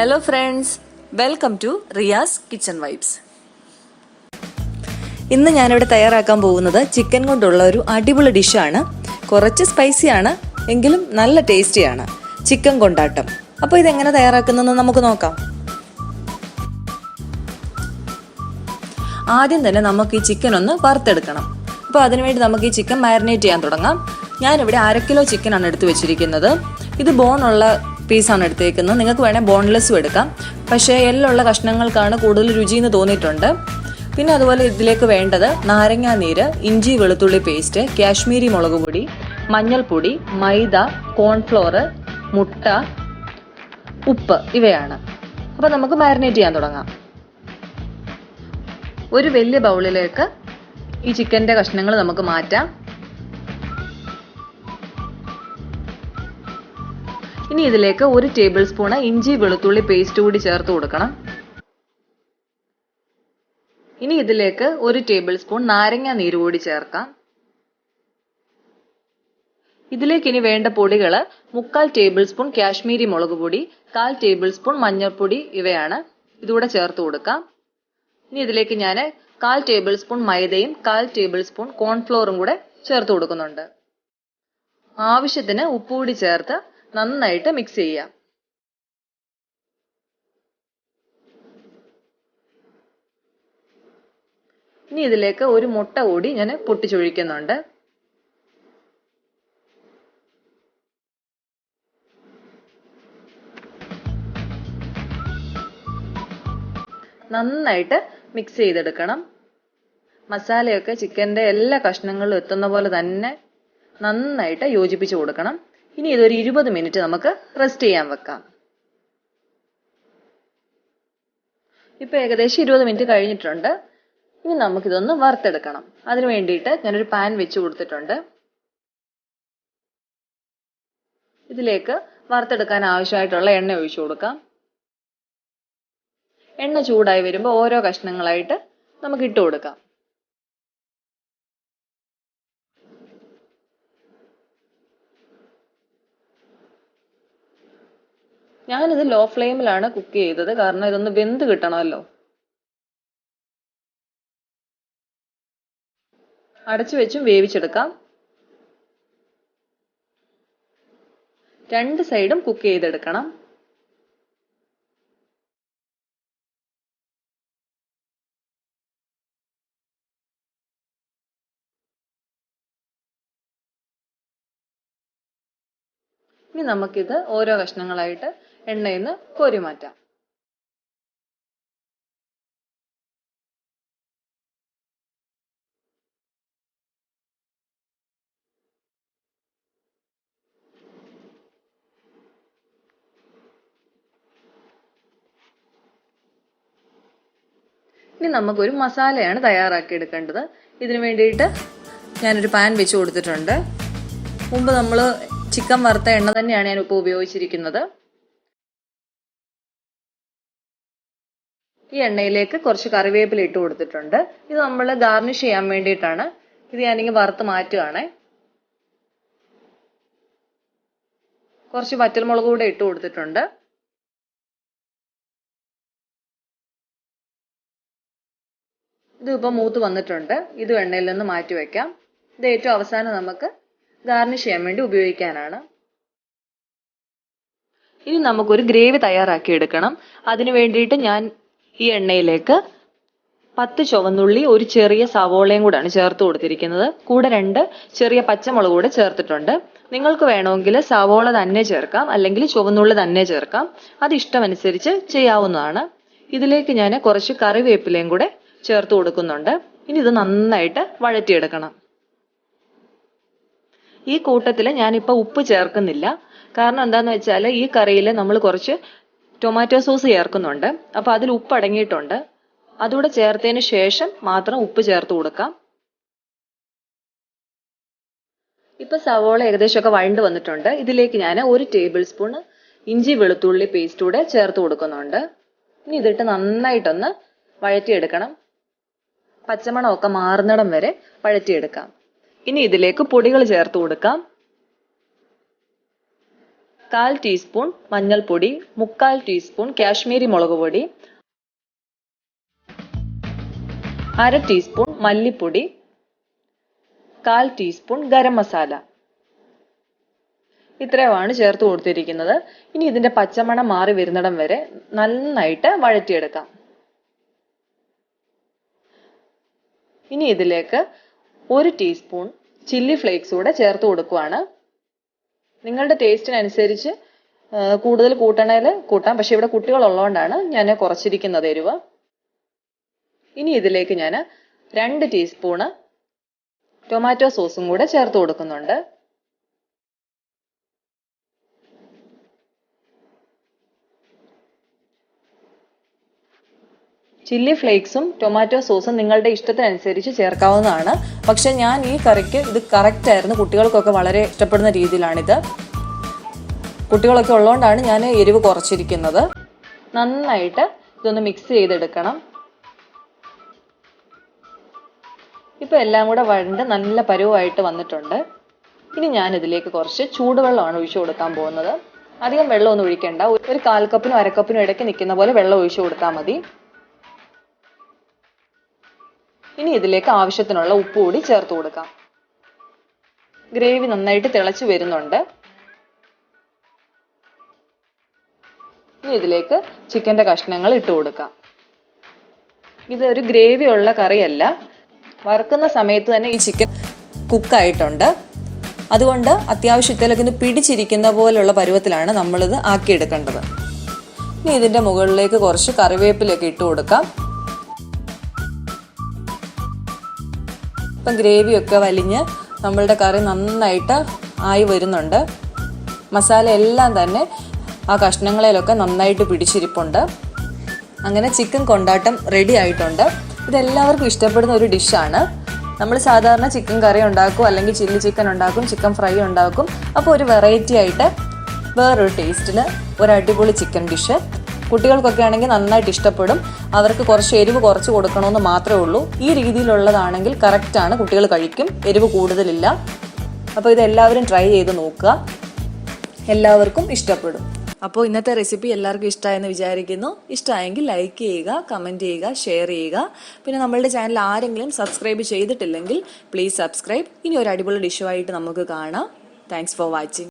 Hello friends, welcome to Riya's Kitchen Vibes. ഇന്ന് ഞാനിവിടെ തയ്യാറാക്കാൻ പോകുന്നത് ചിക്കൻ കൊണ്ടുള്ള ഒരു അടിപൊളി ഡിഷാണ്. കുറച്ച് സ്പൈസിയാണ് എങ്കിലും നല്ല ടേസ്റ്റിയാണ്. ചിക്കൻ കൊണ്ടാട്ടം. അപ്പോൾ ഇതെങ്ങനെ തയ്യാറാക്കുന്നതെന്ന് നമുക്ക് നോക്കാം. ആദ്യം തന്നെ നമുക്ക് ഈ ചിക്കൻ ഒന്ന് വറുത്തെടുക്കണം. അപ്പോൾ അതിനുവേണ്ടി നമുക്ക് ഈ ചിക്കൻ മാരിനേറ്റ് ചെയ്യാൻ തുടങ്ങാം. ഞാനിവിടെ 1/2 കിലോ ചിക്കനാണ് എടുത്ത് വെച്ചിരിക്കുന്നത്. ഇത് ബോണുള്ള പീസാണ് എടുത്തേക്കുന്നത്. നിങ്ങൾക്ക് വേണേൽ ബോൺലെസ്സും എടുക്കാം. പക്ഷേ എല്ലുള്ള കഷ്ണങ്ങൾക്കാണ് കൂടുതൽ രുചിയെന്ന് തോന്നിയിട്ടുണ്ട്. പിന്നെ അതുപോലെ ഇതിലേക്ക് വേണ്ടത് നാരങ്ങാ നീര്, ഇഞ്ചി വെളുത്തുള്ളി പേസ്റ്റ്, കാശ്മീരി മുളക് പൊടി, മഞ്ഞൾപ്പൊടി, മൈദ, കോൺഫ്ലോർ, മുട്ട, ഉപ്പ് ഇവയാണ്. അപ്പോൾ നമുക്ക് മാരിനേറ്റ് ചെയ്യാൻ തുടങ്ങാം. ഒരു വലിയ ബൗളിലേക്ക് ഈ ചിക്കൻ്റെ കഷ്ണങ്ങൾ നമുക്ക് മാറ്റാം. ഇനി ഇതിലേക്ക് 1 ടേബിൾ സ്പൂണ് ഇഞ്ചി വെളുത്തുള്ളി പേസ്റ്റ് കൂടി ചേർത്ത് കൊടുക്കണം. ഇനി ഇതിലേക്ക് 1 ടേബിൾ സ്പൂൺ നാരങ്ങ നീര് കൂടി ചേർക്കാം. ഇതിലേക്ക് ഇനി വേണ്ട പൊടികൾ 3/4 ടേബിൾ സ്പൂൺ കാശ്മീരി മുളക് പൊടി, 1/4 ടേബിൾ സ്പൂൺ മഞ്ഞൾപ്പൊടി ഇവയാണ്. ഇതുകൂടെ ചേർത്ത് കൊടുക്കാം. ഇനി ഇതിലേക്ക് ഞാൻ 1/4 ടേബിൾ സ്പൂൺ മൈദയും 1/4 ടേബിൾ സ്പൂൺ കോൺഫ്ലോറും കൂടെ ചേർത്ത് കൊടുക്കുന്നുണ്ട്. ആവശ്യത്തിന് ഉപ്പ് കൂടി ചേർത്ത് നന്നായിട്ട് മിക്സ് ചെയ്യാം. ഇനി ഇതിലേക്ക് 1 മുട്ട കൂടി ഞാൻ പൊട്ടിച്ചൊഴിക്കുന്നുണ്ട്. നന്നായിട്ട് മിക്സ് ചെയ്തെടുക്കണം. മസാലയൊക്കെ ചിക്കൻ്റെ എല്ലാ കഷ്ണങ്ങളിലും എത്തുന്ന പോലെ തന്നെ നന്നായിട്ട് യോജിപ്പിച്ച് കൊടുക്കണം. ഇനി ഇതൊരു 20 മിനിറ്റ് നമുക്ക് റെസ്റ്റ് ചെയ്യാൻ വെക്കാം. ഇപ്പൊ ഏകദേശം 20 മിനിറ്റ് കഴിഞ്ഞിട്ടുണ്ട്. ഇനി നമുക്കിതൊന്ന് വറുത്തെടുക്കണം. അതിന് വേണ്ടിയിട്ട് ഞാനൊരു പാൻ വെച്ച് കൊടുത്തിട്ടുണ്ട്. ഇതിലേക്ക് വറുത്തെടുക്കാൻ ആവശ്യമായിട്ടുള്ള എണ്ണ ഒഴിച്ചു കൊടുക്കാം. എണ്ണ ചൂടായി വരുമ്പോൾ ഓരോ കഷ്ണങ്ങളായിട്ട് നമുക്ക് ഇട്ട് കൊടുക്കാം. ഞാനിത് ലോ ഫ്ലെയിമിലാണ് കുക്ക് ചെയ്തത്, കാരണം ഇതൊന്ന് വെന്ത് കിട്ടണമല്ലോ. അടച്ചു വെച്ചും വേവിച്ചെടുക്കാം. 2 സൈഡും കുക്ക് ചെയ്തെടുക്കണം. ഇനി നമുക്കിത് ഓരോ കഷ്ണങ്ങളായിട്ട് എണ്ണയിൽ നിന്ന് കോരി മാറ്റാം. ഇനി നമുക്കൊരു മസാലയാണ് തയ്യാറാക്കി എടുക്കേണ്ടത്. ഇതിനു വേണ്ടിയിട്ട് ഞാനൊരു പാൻ വെച്ച് കൊടുത്തിട്ടുണ്ട്. മുമ്പ് നമ്മൾ ചിക്കൻ വറുത്ത എണ്ണ തന്നെയാണ് ഞാൻ ഇപ്പോൾ ഉപയോഗിച്ചിരിക്കുന്നത്. ഈ എണ്ണയിലേക്ക് കുറച്ച് കറിവേപ്പില ഇട്ട് കൊടുത്തിട്ടുണ്ട്. ഇത് നമ്മൾ ഗാർണിഷ് ചെയ്യാൻ വേണ്ടിയിട്ടാണ്. ഇത് ഞാനിങ്ങനെ വറുത്ത് മാറ്റുകയാണ്. കുറച്ച് വറ്റൽമുളക് കൂടെ ഇട്ട് കൊടുത്തിട്ടുണ്ട്. ഇത് ഇപ്പോൾ മൂത്ത് വന്നിട്ടുണ്ട്. ഇത് എണ്ണയിൽ നിന്ന് മാറ്റി വെക്കാം. ഇത് ഏറ്റവും അവസാനം നമുക്ക് ഗാർണിഷ് ചെയ്യാൻ വേണ്ടി ഉപയോഗിക്കാനാണ്. ഇനി നമുക്കൊരു ഗ്രേവി തയ്യാറാക്കി എടുക്കണം. അതിനു വേണ്ടിയിട്ട് ഞാൻ ഈ എണ്ണയിലേക്ക് 10 ചുവന്നുള്ളി, ഒരു ചെറിയ സവോളയും കൂടാണ് ചേർത്ത് കൊടുത്തിരിക്കുന്നത്. കൂടെ 2 ചെറിയ പച്ചമുളക് കൂടെ ചേർത്തിട്ടുണ്ട്. നിങ്ങൾക്ക് വേണമെങ്കിൽ സവോള തന്നെ ചേർക്കാം, അല്ലെങ്കിൽ ചുവന്നുള്ളി തന്നെ ചേർക്കാം. അത് ഇഷ്ടമനുസരിച്ച് ചെയ്യാവുന്നതാണ്. ഇതിലേക്ക് ഞാൻ കുറച്ച് കറിവേപ്പിലയും കൂടെ ചേർത്ത് കൊടുക്കുന്നുണ്ട്. ഇനി ഇത് നന്നായിട്ട് വഴറ്റിയെടുക്കണം. ഈ കൂട്ടത്തിൽ ഞാനിപ്പോൾ ഉപ്പ് ചേർക്കുന്നില്ല. കാരണം എന്താന്ന് വെച്ചാൽ ഈ കറിയിൽ നമ്മൾ കുറച്ച് ടൊമാറ്റോ സോസ് ചേർക്കുന്നുണ്ട്. അപ്പോൾ അതിൽ ഉപ്പ് അടങ്ങിയിട്ടുണ്ട്. അതുകൂടെ ചേർത്തതിന് ശേഷം മാത്രം ഉപ്പ് ചേർത്ത് കൊടുക്കാം. ഇപ്പൊ സവോള ഏകദേശമൊക്കെ വഴണ്ട് വന്നിട്ടുണ്ട്. ഇതിലേക്ക് ഞാൻ 1 ടേബിൾ സ്പൂൺ ഇഞ്ചി വെളുത്തുള്ളി പേസ്റ്റ് കൂടെ ചേർത്ത് കൊടുക്കുന്നുണ്ട്. ഇനി ഇതിട്ട് നന്നായിട്ടൊന്ന് വഴറ്റിയെടുക്കണം. പച്ചമണമൊക്കെ മാറുന്നിടം വരെ വഴറ്റിയെടുക്കാം. ഇനി ഇതിലേക്ക് പൊടികൾ ചേർത്ത് കൊടുക്കാം. 1/4 ടീസ്പൂൺ മഞ്ഞൾപ്പൊടി, 1/4 ടീസ്പൂൺ കാശ്മീരി മുളക് പൊടി, 1/2 ടീസ്പൂൺ മല്ലിപ്പൊടി, 1/4 ടീസ്പൂൺ ഗരം മസാല. ഇത്രയുമാണ് ചേർത്ത് കൊടുത്തിരിക്കുന്നത്. ഇനി ഇതിന്റെ പച്ചമണം മാറി വരുന്നിടം വരെ നന്നായിട്ട് വഴറ്റിയെടുക്കാം. ഇനി ഇതിലേക്ക് 1 ടീസ്പൂൺ ചില്ലി ഫ്ലേക്സ് കൂടെ ചേർത്ത് കൊടുക്കുവാണ്. നിങ്ങളുടെ ടേസ്റ്റിനനുസരിച്ച് കൂടുതൽ കൂട്ടണേൽ കൂട്ടാം, പക്ഷെ ഇവിടെ കുട്ടികൾ ഉള്ളതുകൊണ്ടാണ് ഞാൻ കുറച്ചിരിക്കുന്നത് എരിവ്. ഇനി ഇതിലേക്ക് ഞാൻ 2 ടീസ്പൂണ് ടൊമാറ്റോ സോസും കൂടെ ചേർത്ത് കൊടുക്കുന്നുണ്ട്. ചില്ലി ഫ്ലേക്സും ടൊമാറ്റോ സോസും നിങ്ങളുടെ ഇഷ്ടത്തിനനുസരിച്ച് ചേർക്കാവുന്നതാണ്. പക്ഷെ ഞാൻ ഈ കറിക്ക് ഇത് കറക്റ്റ് ആയിരുന്നു. കുട്ടികൾക്കൊക്കെ വളരെ ഇഷ്ടപ്പെടുന്ന രീതിയിലാണിത്. കുട്ടികളൊക്കെ ഉള്ളതുകൊണ്ടാണ് ഞാൻ എരിവ് കുറച്ചിരിക്കുന്നത്. നന്നായിട്ട് ഇതൊന്ന് മിക്സ് ചെയ്തെടുക്കണം. ഇപ്പം എല്ലാം കൂടെ വഴണ്ട് നല്ല പരുവായിട്ട് വന്നിട്ടുണ്ട്. ഇനി ഞാൻ ഇതിലേക്ക് കുറച്ച് ചൂടുവെള്ളമാണ് ഒഴിച്ചു കൊടുക്കാൻ പോകുന്നത്. അധികം വെള്ളമൊന്നും ഒഴിക്കേണ്ട. ഒരു 1/4 കപ്പിനും 1/2 കപ്പിനും ഇടയ്ക്ക് നിൽക്കുന്ന പോലെ വെള്ളം ഒഴിച്ചു കൊടുത്താൽ മതി. ഇനി ഇതിലേക്ക് ആവശ്യത്തിനുള്ള ഉപ്പ് കൂടി ചേർത്ത് കൊടുക്കാം. ഗ്രേവി നന്നായിട്ട് തിളച്ച് വരുന്നുണ്ട്. ഇനി ഇതിലേക്ക് ചിക്കൻ്റെ കഷ്ണങ്ങൾ ഇട്ട് കൊടുക്കാം. ഇതൊരു ഗ്രേവി ഉള്ള കറിയല്ല. വറുക്കുന്ന സമയത്ത് തന്നെ ഈ ചിക്കൻ കുക്കായിട്ടുണ്ട്. അതുകൊണ്ട് അത്യാവശ്യത്തിലൊക്കെ ഇത് പിടിച്ചിരിക്കുന്ന പോലുള്ള പരുവത്തിലാണ് നമ്മളിത് ആക്കിയെടുക്കേണ്ടത്. ഇനി ഇതിൻ്റെ മുകളിലേക്ക് കുറച്ച് കറിവേപ്പിലൊക്കെ ഇട്ട് കൊടുക്കാം. ഇപ്പം ഗ്രേവിയൊക്കെ വലിഞ്ഞ് നമ്മളുടെ കറി നന്നായിട്ട് ആയി വരുന്നുണ്ട്. മസാല എല്ലാം തന്നെ ആ കഷ്ണങ്ങളിലൊക്കെ നന്നായിട്ട് പിടിച്ചിരിപ്പുണ്ട്. അങ്ങനെ ചിക്കൻ കൊണ്ടാട്ടം റെഡി ആയിട്ടുണ്ട്. ഇതെല്ലാവർക്കും ഇഷ്ടപ്പെടുന്ന ഒരു ഡിഷാണ്. നമ്മൾ സാധാരണ ചിക്കൻ കറി ഉണ്ടാക്കും, അല്ലെങ്കിൽ ചില്ലി ചിക്കൻ ഉണ്ടാക്കും, ചിക്കൻ ഫ്രൈ ഉണ്ടാക്കും. അപ്പോൾ ഒരു വെറൈറ്റി ആയിട്ട് വേറൊരു ടേസ്റ്റിൽ ഒരു അടിപൊളി ചിക്കൻ ഡിഷ്. കുട്ടികൾക്കൊക്കെ ആണെങ്കിൽ നന്നായിട്ട് ഇഷ്ടപ്പെടും. അവർക്ക് കുറച്ച് എരിവ് കുറച്ച് കൊടുക്കണമെന്ന് മാത്രമേ ഉള്ളൂ. ഈ രീതിയിലുള്ളതാണെങ്കിൽ കറക്റ്റാണ്, കുട്ടികൾ കഴിക്കും. എരിവ് കൂടുതലില്ല. അപ്പോൾ ഇതെല്ലാവരും ട്രൈ ചെയ്ത് നോക്കുക. എല്ലാവർക്കും ഇഷ്ടപ്പെടും. അപ്പോൾ ഇന്നത്തെ റെസിപ്പി എല്ലാവർക്കും ഇഷ്ടമായെന്ന് വിചാരിക്കുന്നു. ഇഷ്ടമായെങ്കിൽ ലൈക്ക് ചെയ്യുക, കമൻറ്റ് ചെയ്യുക, ഷെയർ ചെയ്യുക. പിന്നെ നമ്മളുടെ ചാനൽ ആരെങ്കിലും സബ്സ്ക്രൈബ് ചെയ്തിട്ടില്ലെങ്കിൽ പ്ലീസ് സബ്സ്ക്രൈബ്. ഇനി ഒരു അടിപൊളി ഡിഷുമായിട്ട് നമുക്ക് കാണാം. Thanks for watching.